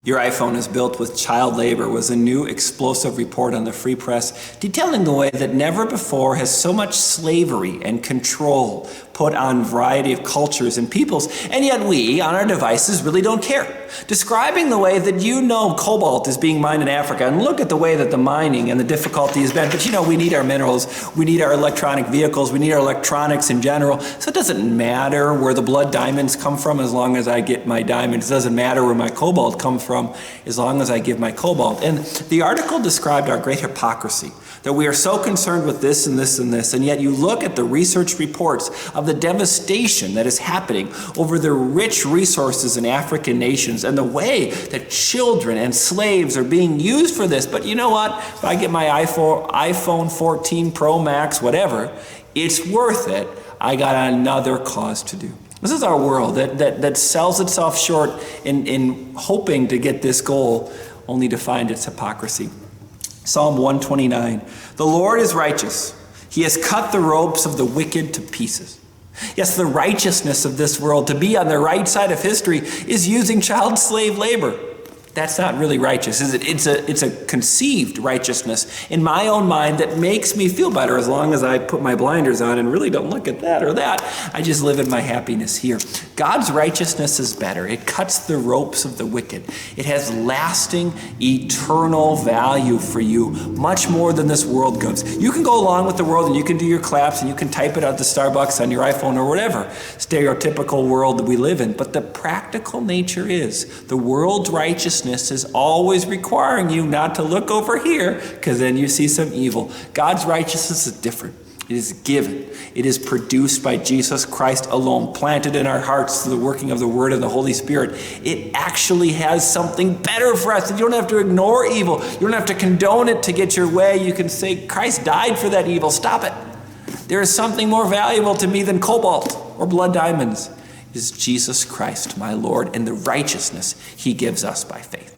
Your iPhone is built with child labor was a new explosive report on the Free Press detailing the way that never before has so much slavery and control put on a variety of cultures and peoples, and yet we, on our devices, really don't care. Describing the way that cobalt is being mined in Africa, and look at the way that the mining and the difficulty has been, but we need our minerals, we need our electronic vehicles, we need our electronics in general, so it doesn't matter where the blood diamonds come from as long as I get my diamonds. It doesn't matter where my cobalt comes from as long as I give my cobalt. And the article described our great hypocrisy, that we are so concerned with this and this and this, and yet you look at the research reports of the devastation that is happening over the rich resources in African nations and the way that children and slaves are being used for this. But you know what? If I get my iPhone 14 Pro Max, whatever, it's worth it. I got another cause to do. This is our world that sells itself short in hoping to get this goal, only to find its hypocrisy. Psalm 129, the Lord is righteous. He has cut the ropes of the wicked to pieces. Yes, the righteousness of this world, to be on the right side of history, is using child slave labor. That's not really righteous, is it? It's a conceived righteousness in my own mind that makes me feel better as long as I put my blinders on and really don't look at that or that. I just live in my happiness here. God's righteousness is better. It cuts the ropes of the wicked. It has lasting, eternal value for you, much more than this world gives. You can go along with the world and you can do your claps and you can type it out to Starbucks on your iPhone or whatever stereotypical world that we live in. But the practical nature is the world's righteousness is always requiring you not to look over here, because then you see some evil. God's righteousness is different. It is given. It is produced by Jesus Christ alone, planted in our hearts through the working of the Word and the Holy Spirit. It actually has something better for us. You don't have to ignore evil. You don't have to condone it to get your way. You can say, Christ died for that evil. Stop it. There is something more valuable to me than cobalt or blood diamonds. Is Jesus Christ, my Lord, and the righteousness he gives us by faith.